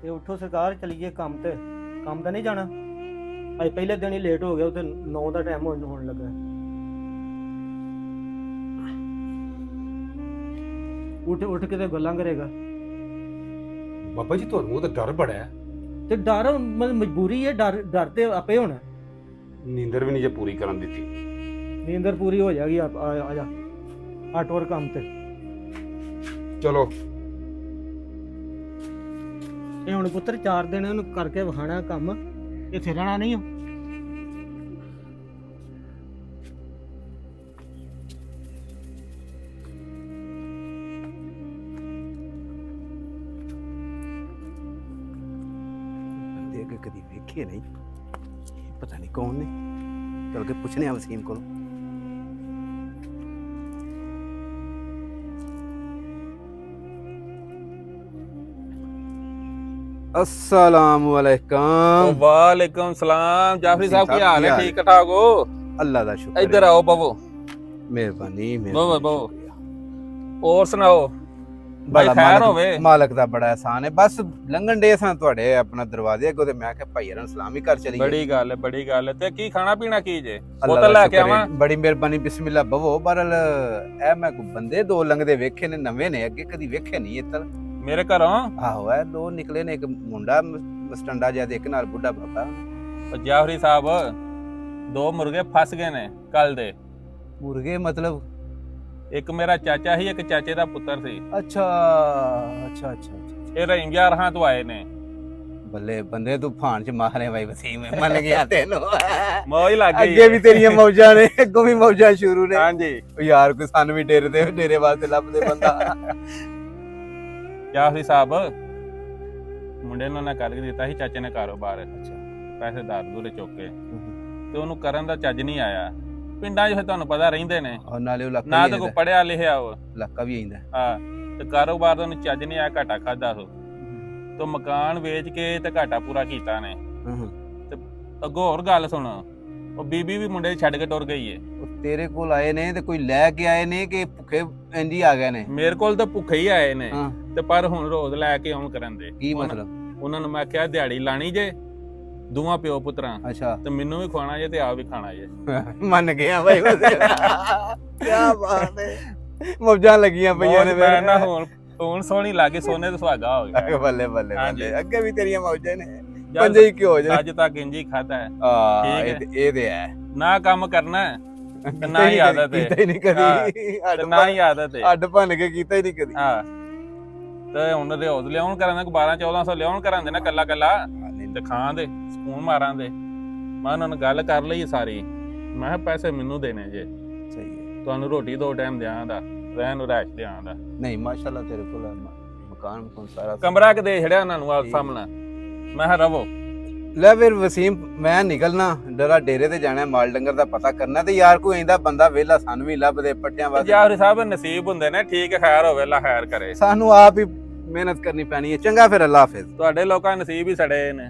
ਤੇ ਉੱਠੋ ਸਰਕਾਰ, ਚਲੀਏ ਕੰਮ ਤੇ। ਕੰਮ ਤਾਂ ਨਹੀਂ ਜਾਣਾ? ਅੱਜ ਪਹਿਲੇ ਦਿਨ ਹੀ ਲੇਟ ਹੋ ਗਿਆ, ਉੱਥੇ 9 ਦਾ ਟਾਈਮ ਹੋਣ ਲੱਗਾ। ਉੱਠ ਕੇ ਤੇ ਗੱਲਾਂ ਕਰੇਗਾ। ਬਾਬਾ ਜੀ ਤੁਹਾਨੂੰ ਤਾਂ ਡਰ ਬੜਾ ਹੈ। ਤੇ ਡਰ ਮਜਬੂਰੀ ਹੈ, ਡਰ ਤੇ ਆਪੇ ਹੋਣਾ। ਨੀਂਦਰ ਵੀ ਨਹੀਂ ਜੇ ਪੂਰੀ ਕਰਨ ਦਿੱਤੀ। ਨੀਂਦਰ ਪੂਰੀ ਹੋ ਜਾਏਗੀ। ਆ ਜਾ ਅੱਠ ਵਰ ਕੰਮ ਤੇ। ਚਲੋ ਇਹ ਹੁਣ ਪੁੱਤਰ 4 ਦਿਨ ਉਹਨੂੰ ਕਰਕੇ ਵਿਖਾਣਾ ਕੰਮ, ਇੱਥੇ ਰਹਿਣਾ ਨਹੀਂ ਹੋ। ਬੰਦੇ ਅੱਗੇ ਕਦੀ ਵੇਖੇ ਨਹੀਂ, ਪਤਾ ਨਹੀਂ ਕੌਣ ਨੇ। ਚਲ ਕੇ ਪੁੱਛਨੇ ਆ ਵਸੀਮ ਕੋਲ। अस्सलामुअलैकुम। वालेकुम सलाम। जाफरी साहब की हाल है? ठीक ठाक हो? अल्लाह दा शुक्र। इधर आओ बवो। मेहरबानी बवो। और सुनाओ भाई, खैर होवे? मालक दा बड़ा एहसान है। बस लंघन डे सा तुहाडे अपना दरवाजे अगो ते मैं कहा भाई हरन सलामी कर चली। बड़ी गल है। ते की खाना पीना की जे? बोतल लेके आवां? बड़ी मेहरबानी, बिस्मिल्लाह बवो। बरल ए मैं को बंदे दो लंघदे वेखे ने, नवे ने, अगे कदी वेखे नहीं इधर। मेरे घरों? आहो है, दो निकले ने, एक मुंडा मस्टंडा जिहा ते एक नाल बुढ़ा बाबा। जाफरी साहब, 2 मुर्गे फस गए ने कल दे। मुर्गे मतलब? एक मेरा चाचा ही, एक चाचे दा पुत्र सी। अच्छा अच्छा अच्छा अच्छा। ये रहीम यार तो आए ने। बल्ले बंदे तू फान च मारे भाई वसीम, मन गया तेनू। मौज लग गई। अगे भी तेरियां मौजां ने, अगों भी मौजां शुरू ने। हां जी। यार कोई सन भी डेरे वास्ते लभदे बंदा। जाफरी साहब, ਮੁੰਡੇ ਨੂੰ ਨਾ ਕਰ ਦਿੱਤਾ ਸੀ ਚਾਚੇ ਨੇ ਕਾਰੋਬਾਰ। ਅੱਛਾ। ਪੈਸੇ ਦਾਰੂ ਚੁੱਕ ਕੇ ਤੇ ਉਹਨੂੰ ਕਰਨ ਦਾ ਚੱਜ ਨਹੀਂ ਆਇਆ। ਪਿੰਡਾਂ 'ਚ ਤੁਹਾਨੂੰ ਪਤਾ ਰਹਿੰਦੇ ਨੇ, ਔਰ ਨਾਲੇ ਉਹ ਨਾ ਤਾਂ ਕੋਈ ਪੜਿਆ ਲਿਖਿਆ ਉਹ ਇਲਾਕਾ ਵੀ ਆయింਦਾ। ਹਾਂ, ਤੇ ਕਾਰੋਬਾਰ ਦਾ ਉਹਨੂੰ ਚੱਜ ਨਹੀਂ ਆਇਆ, ਘਾਟਾ ਖਾਦਾ ਉਹ ਤੇ ਮਕਾਨ ਵੇਚ ਕੇ ਤੇ ਘਾਟਾ ਪੂਰਾ ਕੀਤਾ ਨੇ। ਤੇ ਅੱਗੋਂ ਹੋਰ ਗੱਲ ਸੁਣ, ਉਹ ਬੀਬੀ ਵੀ ਮੁੰਡੇ ਛੱਡ ਕੇ ਟੁਰ ਗਈ ਏ। ਉਹ ਤੇਰੇ ਕੋਲ ਆਏ ਨੇ ਤੇ ਕੋਈ ਲੈ ਕੇ ਆਏ ਨੇ ਕਿ ਭੁੱਖੇ ਇੰਜ ਹੀ ਆ ਗਏ ਨੇ? ਮੇਰੇ ਕੋਲ ਤਾਂ ਭੁੱਖੇ ਹੀ ਆਏ ਨੇ, ਹਾਂ। ਤੇ ਪਰ ਹੁਣ ਰੋਜ਼ ਲੈ ਕੇ ਆਉਣ ਕਰਨ ਦੇ। ਕੀ ਮਤਲਬ? ਉਹਨਾਂ ਨੂੰ ਮੈਂ ਕਿਹਾ ਦਿਹਾੜੀ ਲਾਣੀ ਜੇ, ਦੋਵਾਂ ਪਿਓ ਪੁੱਤਰਾਂ, ਅੱਛਾ। ਤੇ ਮੈਨੂੰ ਵੀ ਖਵਾਣਾ ਜੇ ਤੇ ਆਪ ਵੀ ਖਾਣਾ ਜੇ। ਮੰਨ ਗਿਆ ਭਾਈ ਕੀ ਬਾਤ ਹੈ। ਮੌਜਾਂ ਲੱਗੀਆਂ ਪਈਆਂ ਨੇ ਮੈਂ ਨਾ ਹੁਣ ਸੋਹਣੀ ਲੱਗੇ, ਸੋਨੇ ਤੇ ਸੁਹਾਗਾ ਹੋ ਗਿਆ। ਬੱਲੇ ਬੱਲੇ ਹਾਂਜੀ। ਬੱਲੇ, ਅੱਗੇ ਵੀ ਤੇਰੀਆਂ ਮੌਜਾਂ ਨੇ। ਪੰਜੇ ਹੀ ਕਿਉਂ ਜੇ? ਅੱਜ ਤੱਕ ਇੰਜ ਹੀ ਖਾਦਾ ਹੈ। ਇਹ ਤੇ ਹੈ ਨਾ ਕੰਮ ਕਰਨਾ ਤੇ ਨਾ ਹੀ ਆਦਤ ਹੈ। ਕੀਤਾ ਹੀ ਨਹੀਂ ਕਦੀ। ਤੇ ਨਾ ਹੀ ਆਦਤ ਹੈ। ਅੱਡ ਭੰਨ ਕੇ ਕੀਤਾ ਹੀ ਨਹੀਂ ਕਦੀ। ਹਾਂ, ਤੇ ਹੁਣ ਰਿਓਜ਼ ਲਿਆਉਣ ਕਰਾਂਦੇ 1200-1400 ਲਿਆਉਣ ਕਰਾਂਦੇ ਨਾ ਕੱਲਾ ਤੇ ਖਾਂ ਦੇ ਸਕੂਨ ਮਾਰਾਂ ਦੇ। ਮੈਂ ਉਹਨਾਂ ਨਾਲ ਗੱਲ ਕਰ ਲਈ ਸਾਰੀ, ਮੈਂ ਕਿਹਾ ਪੈਸੇ ਮੈਨੂੰ ਦੇਣੇ ਜੇ, ਸਹੀ ਹੈ। ਤੁਹਾਨੂੰ ਰੋਟੀ 2 ਟਾਈਮ ਦਿਆਂ ਦਾ, ਰਹਿਣ ਨੂੰ ਰਹਿਸ਼ ਦਿਆਂ ਦਾ। ਨਹੀਂ ਮਾਸ਼ਾਅੱਲਾ ਤੇਰੇ ਕੋਲ ਮਕਾਨ ਸਾਰਾ ਕਮਰਾ ਕਿ ਦੇ ਛੜਿਆ ਉਹਨਾਂ ਨੂੰ ਆਪ ਸਾਹਮਣਾ। ਮੈਂ ਕਿਹਾ ਰਵੋ। ਲੈ ਫਿਰ ਵਸੀਮ, ਮੈਂ ਨਿਕਲਣਾ, ਡਰਾ ਡੇਰੇ ਤੇ ਜਾਣਾ, ਮਾਲ ਡੰਗਰ ਦਾ ਪਤਾ ਕਰਨਾ। ਤੇ ਯਾਰ ਕੋਈ ਆਂਦਾ ਬੰਦਾ ਵੇਲਾ ਸਾਨੂੰ ਵੀ ਲੱਭਦੇ ਪੱਟਿਆਂ ਵਾਸਤੇ। ਜਾਫਰੀ ਸਾਹਿਬ ਨਸੀਬ ਹੁੰਦੇ ਨੇ, ਠੀਕ ਖੈਰ ਹੋਵੇ, ਅੱਲਾ ਖੈਰ ਕਰੇ। ਸਾਨੂੰ ਆਪ ਹੀ ਮਿਹਨਤ ਕਰਨੀ ਪੈਣੀ ਹੈ। ਚੰਗਾ ਫਿਰ, ਅੱਲਾ ਹਾਫਿਜ਼। ਤੁਹਾਡੇ ਲੋਕਾਂ ਦੇ ਨਸੀਬ ਹੀ ਸੜੇ ਨੇ।